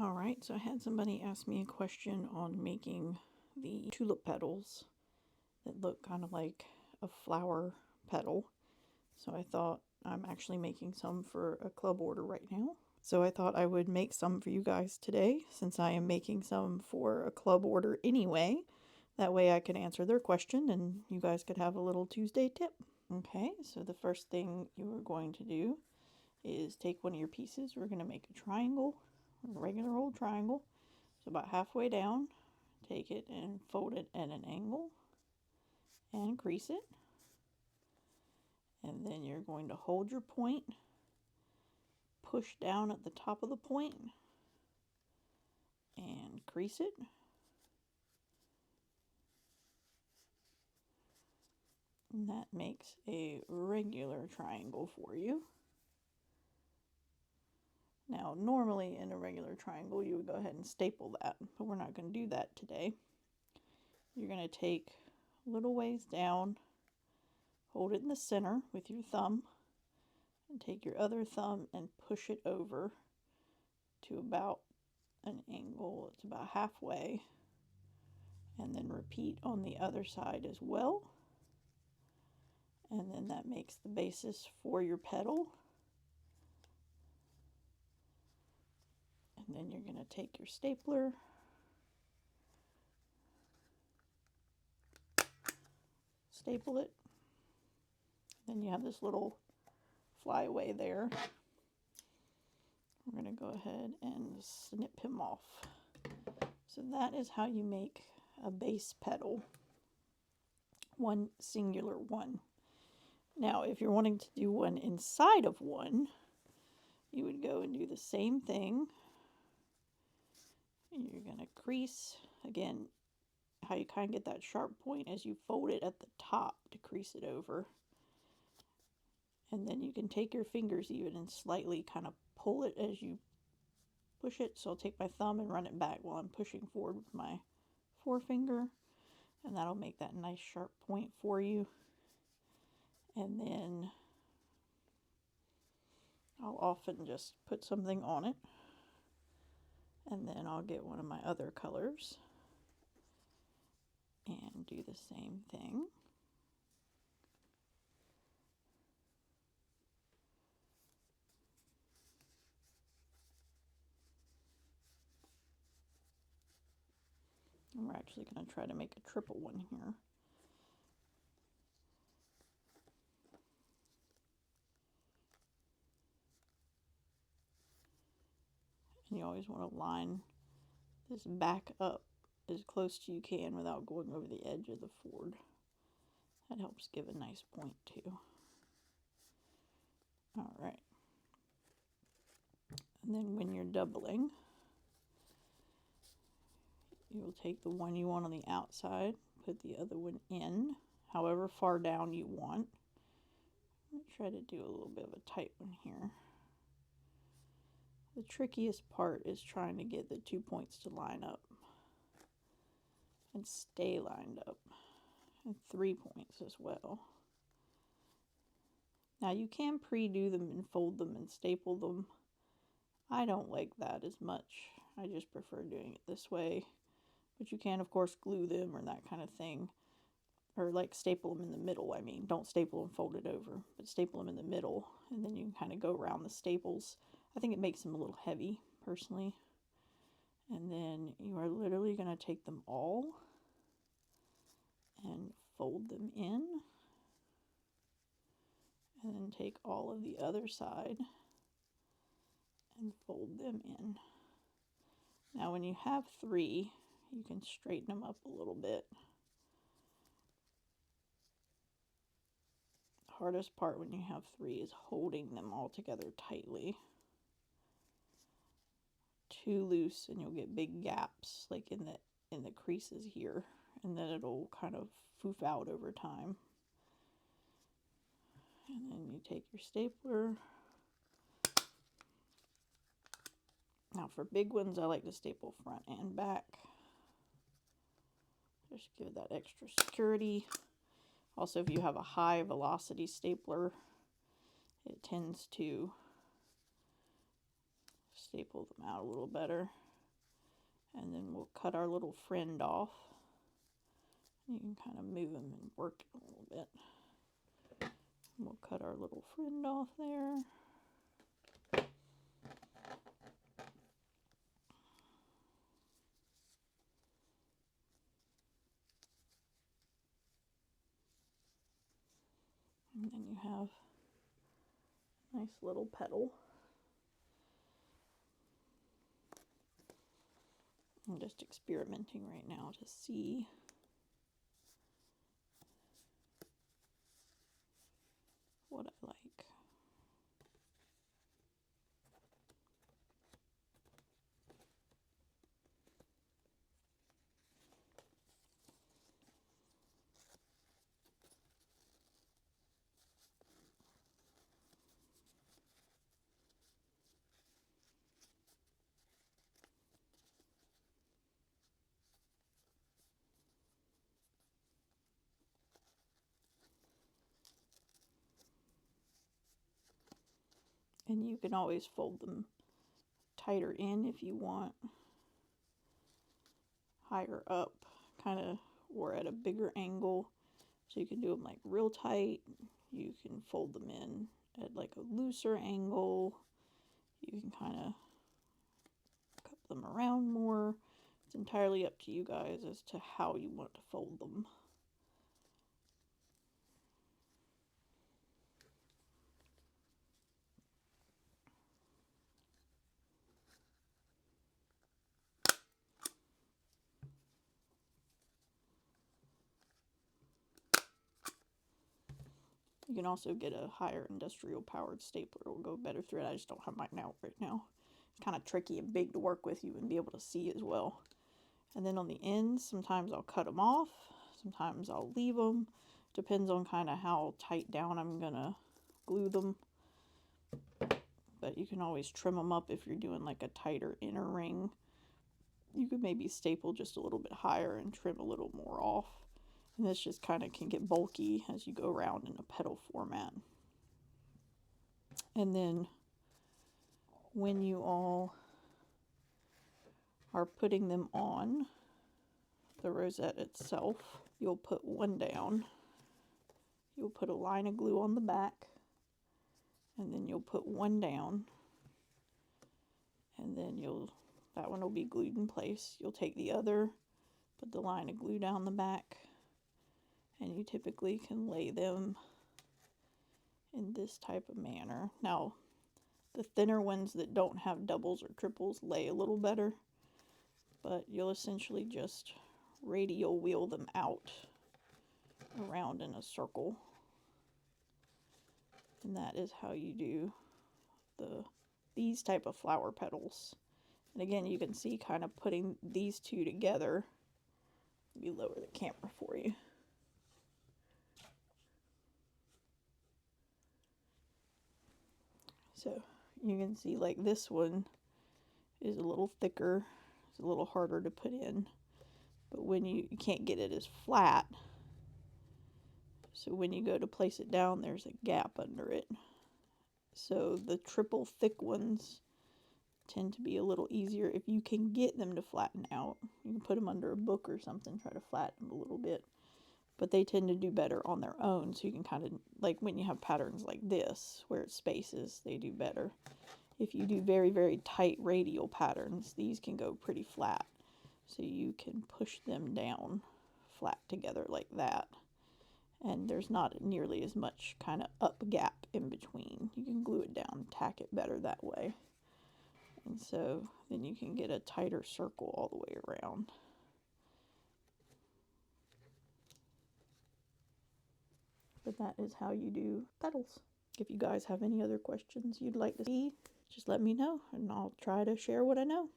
Alright, so I had somebody ask me a question on making the tulip petals that look kind of like a flower petal. So I thought I'm actually making some for a club order right now. So I thought I would make some for you guys today since I am making some for a club order anyway. That way I could answer their question and you guys could have a little Tuesday tip. Okay, so the first thing you are going to do is take one of your pieces. We're going to make a triangle, a regular old triangle. So about halfway down, take it and fold it at an angle and crease it. And then you're going to hold your point, push down at the top of the point, and crease it. And that makes a regular triangle for you. Now, normally in a regular triangle, you would go ahead and staple that, but we're not going to do that today. You're going to take a little ways down, hold it in the center with your thumb, and take your other thumb and push it over to about an angle. It's about halfway. And then repeat on the other side as well. And then that makes the basis for your petal. And then you're going to take your stapler, staple it. Then you have this little flyaway there. We're going to go ahead and snip him off. So that is how you make a base petal. One singular one. Now, if you're wanting to do one inside of one, you would go and do the same thing. You're going to crease, again, how you kind of get that sharp point as you fold it at the top to crease it over. And then you can take your fingers even and slightly kind of pull it as you push it. So I'll take my thumb and run it back while I'm pushing forward with my forefinger. And that'll make that nice sharp point for you. And then I'll often just put something on it. And then I'll get one of my other colors and do the same thing. And we're actually going to try to make a triple one here. And you always want to line this back up as close as you can without going over the edge of the board. That helps give a nice point too. Alright. And then when you're doubling, you'll take the one you want on the outside, put the other one in, however far down you want. I'm going to try to do a little bit of a tight one here. The trickiest part is trying to get the 2 points to line up and stay lined up, and 3 points as well. Now you can pre-do them and fold them and staple them. I don't like that as much. I just prefer doing it this way. But you can, of course, glue them or that kind of thing. Or like staple them in the middle, I mean. Don't staple and fold it over, but staple them in the middle. And then you can kind of go around the staples. I think it makes them a little heavy, personally. And then you are literally going to take them all and fold them in. And then take all of the other side and fold them in. Now when you have 3, you can straighten them up a little bit. The hardest part when you have 3 is holding them all together tightly. Too loose and you'll get big gaps like in the creases here, and then it'll kind of foof out over time. And then you take your stapler. Now for big ones, I like to staple front and back. Just give it that extra security. Also, if you have a high velocity stapler, it tends to staple them out a little better. And then we'll cut our little friend off. You can kind of move him and work it a little bit. We'll cut our little friend off there. And then you have a nice little petal. I'm just experimenting right now to see what I like. And you can always fold them tighter in if you want, higher up, kind of, or at a bigger angle. So you can do them like real tight. You can fold them in at like a looser angle. You can kind of cup them around more. It's entirely up to you guys as to how you want to fold them. You can also get a higher industrial powered stapler. It will go better through it. I just don't have mine out right now. It's kind of tricky and big to work with. You and be able to see as well. And then on the ends, sometimes I'll cut them off. Sometimes I'll leave them. Depends on kind of how tight down I'm going to glue them. But you can always trim them up if you're doing like a tighter inner ring. You could maybe staple just a little bit higher and trim a little more off. And this just kind of can get bulky as you go around in a petal format. And then when you all are putting them on the rosette itself, you'll put one down. You'll put a line of glue on the back, and then you'll put one down, and then that one will be glued in place. You'll take the other, put the line of glue down the back, and you typically can lay them in this type of manner. Now, the thinner ones that don't have doubles or triples lay a little better, but you'll essentially just radial wheel them out around in a circle. And that is how you do these type of flower petals. And again, you can see kind of putting these two together. Let me lower the camera for you. So you can see like this one is a little thicker. It's a little harder to put in. But when you can't get it as flat. So when you go to place it down, there's a gap under it. So the triple thick ones tend to be a little easier if you can get them to flatten out. You can put them under a book or something, try to flatten them a little bit. But they tend to do better on their own. So you can kind of, like when you have patterns like this, where it spaces, they do better. If you do very, very tight radial patterns, these can go pretty flat. So you can push them down flat together like that. And there's not nearly as much kind of up gap in between. You can glue it down, tack it better that way. And so then you can get a tighter circle all the way around. But that is how you do petals. If you guys have any other questions you'd like to see, just let me know and I'll try to share what I know.